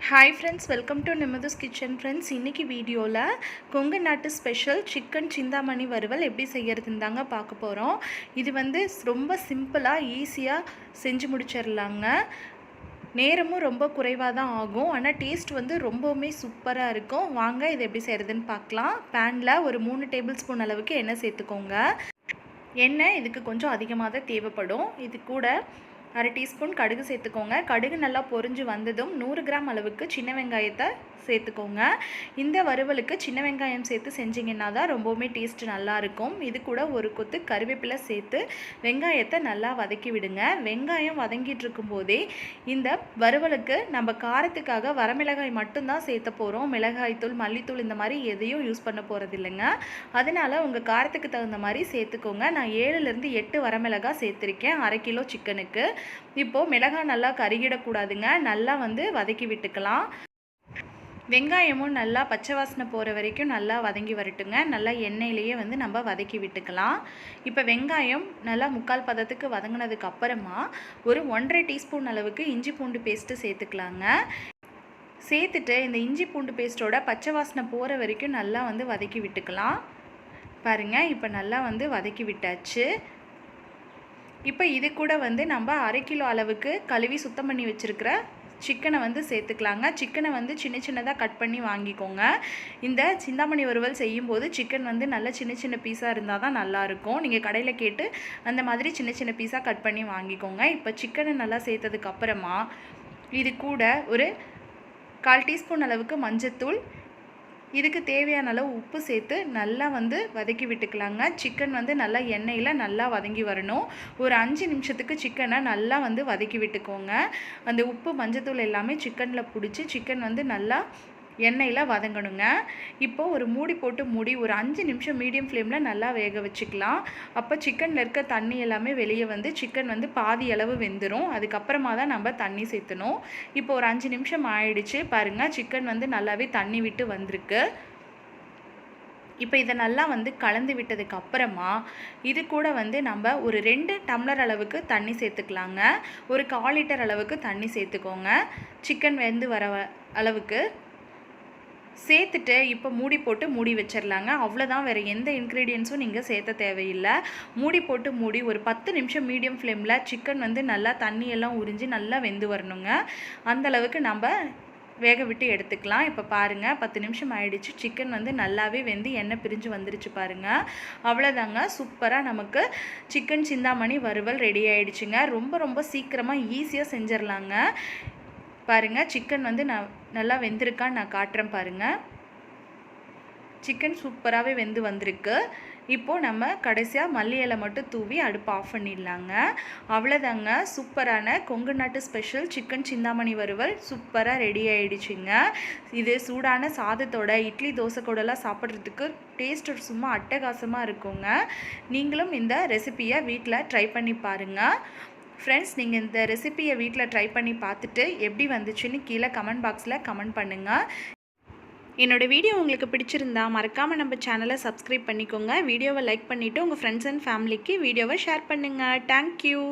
Hi friends, welcome to Nimadhu's Kitchen friends. இன்னைக்கு வீடியோல கொங்கு நாட்டு ஸ்பெஷல் சிக்கன் சிந்தாமணி வறுவல் எப்படி செய்யறதுன்னு தாங்க பார்க்க போறோம். இது வந்து ரொம்ப சிம்பிளா ஈஸியா செஞ்சு முடிச்சிரலாங்க. நேரமும் ரொம்ப குறைவா தான் ஆகும். ஆனா டேஸ்ட் வந்து ரொம்பவே சூப்பரா இருக்கும். வாங்க இது எப்படி செய்யறதுன்னு பார்க்கலாம். panல ஒரு 3 டேபிள் ஸ்பூன் அளவுக்கு எண்ணெய் சேர்த்துக்கோங்க. எண்ணெய் இதுக்கு கொஞ்சம் அதிகமாக தான் தேவைப்படும். இது கூட அரை டீஸ்பூன் கடுகு சேர்த்துக்கோங்க. கடுகு நல்லா பொரிஞ்சு வந்ததும் 100 கிராம் அளவுக்கு சின்ன வெங்காயத்தை சேர்த்துக்கோங்க. இந்த வறுவலுக்கு சின்ன வெங்காயம் சேர்த்து செஞ்சிங்கன்னா தான் ரொம்பவுமே டேஸ்ட் நல்லாயிருக்கும். இது கூட ஒரு கொத்து கருவேப்பிலை சேர்த்து வெங்காயத்தை நல்லா வதக்கி விடுங்க. வெங்காயம் வதங்கிட்டு இருக்கும்போதே இந்த வறுவலுக்கு நம்ம காரத்துக்காக வரமிளகாய் மட்டும்தான் சேர்த்த போகிறோம். மிளகாய்த்தூள், மல்லித்தூள் இந்த மாதிரி எதையும் யூஸ் பண்ண போகிறது இல்லைங்க. அதனால் உங்கள் காரத்துக்கு தகுந்த மாதிரி சேர்த்துக்கோங்க. நான் 7லேருந்து 8 வரமிளகாய் சேர்த்துருக்கேன் அரை கிலோ சிக்கனுக்கு. இப்போது மிளகாய் நல்லா கருகிடக்கூடாதுங்க. நல்லா வந்து வதக்கி விட்டுக்கலாம். வெங்காயமும் நல்லா பச்சை வாசனை போகிற வரைக்கும் நல்லா வதங்கி வரட்டுங்க. நல்லா எண்ணெயிலேயே வந்து நம்ம வதக்கி விட்டுக்கலாம். இப்போ வெங்காயம் நல்லா முக்கால் பதத்துக்கு வதங்கினதுக்கு அப்புறமா ஒரு 1.5 டீஸ்பூன் அளவுக்கு இஞ்சி பூண்டு பேஸ்ட்டு சேர்த்துக்கலாங்க. சேர்த்துட்டு இந்த இஞ்சி பூண்டு பேஸ்ட்டோட பச்சை வாசனை போகிற வரைக்கும் நல்லா வந்து வதக்கி விட்டுக்கலாம். பாருங்கள், இப்போ நல்லா வந்து வதக்கி விட்டாச்சு. இப்போ இது கூட வந்து நம்ம அரை கிலோ அளவுக்கு கழுவி சுத்தம் பண்ணி வச்சுருக்கிற சிக்கனை வந்து சேர்த்துக்கலாங்க. சிக்கனை வந்து சின்ன சின்னதாக கட் பண்ணி வாங்கிக்கோங்க. இந்த சிந்தாமணி வறுவல் செய்யும்போது சிக்கன் வந்து நல்ல சின்ன சின்ன பீஸாக இருந்தால் தான் நல்லாயிருக்கும். நீங்கள் கடையில் கேட்டு அந்த மாதிரி சின்ன சின்ன பீஸாக கட் பண்ணி வாங்கிக்கோங்க. இப்போ சிக்கனை நல்லா சேர்த்ததுக்கப்புறமா இது கூட ஒரு 1/4 டீஸ்பூன் அளவுக்கு மஞ்சத்தூள், இதுக்கு தேவையான அளவு உப்பு சேர்த்து நல்லா வந்து வதக்கி விட்டுக்கலாங்க. சிக்கன் வந்து நல்லா எண்ணெயில் நல்லா வதங்கி வரணும். ஒரு 5 நிமிஷத்துக்கு சிக்கனை நல்லா வந்து வதக்கி விட்டுக்கோங்க. அந்த உப்பு, மஞ்சத்தூள் எல்லாமே சிக்கனில் பிடிச்சி சிக்கன் வந்து நல்லா எண்ணெயில் வதங்கணுங்க. இப்போது ஒரு மூடி போட்டு மூடி ஒரு 5 நிமிஷம் மீடியம் ஃப்ளேமில் நல்லா வேக வச்சுக்கலாம். அப்போ சிக்கனில் இருக்க தண்ணி எல்லாமே வெளியே வந்து சிக்கன் வந்து பாதி அளவு வெந்துடும். அதுக்கப்புறமா தான் நம்ம தண்ணி சேர்த்தணும். இப்போ ஒரு 5 நிமிஷம் ஆயிடுச்சு. பாருங்கள், சிக்கன் வந்து நல்லாவே தண்ணி விட்டு வந்திருக்கு. இப்போ இதை நல்லா வந்து கலந்து விட்டதுக்கு அப்புறமா இது கூட வந்து நம்ம ஒரு 2 டம்ளர் அளவுக்கு தண்ணி சேர்த்துக்கலாங்க. ஒரு 1/4 லிட்டர் அளவுக்கு தண்ணி சேர்த்துக்கோங்க. சிக்கன் வெந்து வர அளவுக்கு சேர்த்துட்டு இப்போ மூடி போட்டு மூடி வச்சிடலாங்க. அவ்வளோதான், வேறு எந்த இன்க்ரீடியன்ஸும் நீங்கள் சேர்த்த தேவையில்லை. மூடி போட்டு மூடி ஒரு 10 நிமிஷம் மீடியம் ஃப்ளேமில் சிக்கன் வந்து நல்லா தண்ணியெல்லாம் உறிஞ்சி நல்லா வெந்து வரணுங்க. அந்தளவுக்கு நம்ம வேக விட்டு எடுத்துக்கலாம். இப்போ பாருங்கள், 10 நிமிஷம் ஆயிடுச்சு. சிக்கன் வந்து நல்லாவே வெந்து எண்ணெய் பிரிஞ்சு வந்துருச்சு பாருங்கள். அவ்வளோதாங்க, சூப்பராக நமக்கு சிக்கன் சிந்தாமணி வறுவல் ரெடி ஆகிடுச்சுங்க. ரொம்ப ரொம்ப சீக்கிரமாக ஈஸியாக செஞ்சிடலாங்க. பாருங்கள், சிக்கன் வந்து நல்லா வெந்திருக்கான்னு நான் காட்டுறேன் பாருங்கள். சிக்கன் சூப்பராகவே வெந்து வந்திருக்கு. இப்போது நம்ம கடைசியாக மல்லி இலை மட்டும் தூவி அடுப்பு ஆஃப் பண்ணிடலாங்க. அவ்வளோதாங்க, சூப்பரான கொங்கு நாட்டு ஸ்பெஷல் சிக்கன் சிந்தாமணி வறுவல் சூப்பராக ரெடி ஆகிடுச்சிங்க. இது சூடான சாதத்தோட, இட்லி, தோசை கூடலாம் சாப்பிட்றதுக்கு டேஸ்ட் சும்மா அட்டகாசமாக இருக்குங்க. நீங்களும் இந்த ரெசிபியை வீட்டில் ட்ரை பண்ணி பாருங்கள். ஃப்ரெண்ட்ஸ், நீங்கள் இந்த ரெசிபியை வீட்டில் ட்ரை பண்ணி பார்த்துட்டு எப்படி வந்துச்சுன்னு கீழே கமெண்ட் பாக்ஸில் கமெண்ட் பண்ணுங்கள். என்னோடய வீடியோ உங்களுக்கு பிடிச்சிருந்தா மறக்காமல் நம்ம சேனலை சப்ஸ்கிரைப் பண்ணிக்கோங்க. வீடியோவை லைக் பண்ணிவிட்டு உங்கள் ஃப்ரெண்ட்ஸ் அண்ட் ஃபேமிலிக்கு வீடியோவை ஷேர் பண்ணுங்கள். தேங்க்யூ.